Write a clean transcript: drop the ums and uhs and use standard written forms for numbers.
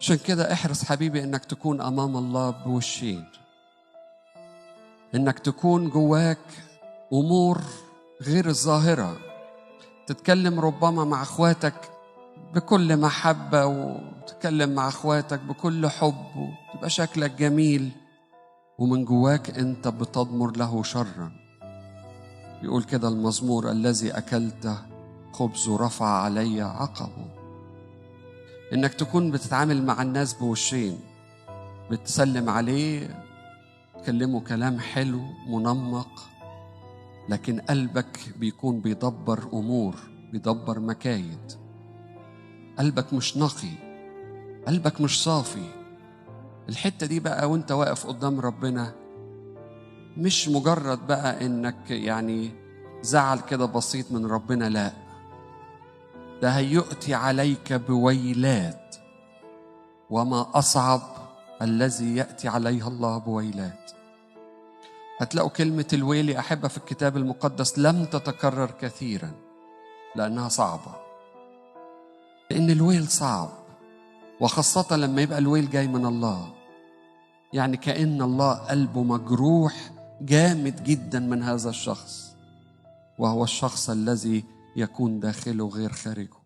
عشان كده احرص حبيبي انك تكون امام الله بوشين، انك تكون جواك امور غير الظاهرة. تتكلم ربما مع اخواتك بكل محبة، وتتكلم مع اخواتك بكل حب، وتبقى شكلك جميل، ومن جواك انت بتضمر له شرا. يقول كده المزمور: الذي اكلته خبز رفع علي عقبه. انك تكون بتتعامل مع الناس بوشين، بتسلم عليه، تكلمه كلام حلو منمق، لكن قلبك بيكون بيدبر امور، بيدبر مكايد. قلبك مش نقي، قلبك مش صافي. الحتة دي بقى وانت واقف قدام ربنا مش مجرد بقى انك يعني زعل كده بسيط من ربنا، لا، ده هيؤتي عليك بويلات، وما أصعب الذي يأتي عليه الله بويلات. هتلاقوا كلمة الويل يا أحبة في الكتاب المقدس لم تتكرر كثيرا، لأنها صعبة، لأن الويل صعب، وخاصة لما يبقى الويل جاي من الله. يعني كأن الله قلبه مجروح جامد جدا من هذا الشخص، وهو الشخص الذي يكون داخله غير خارجه.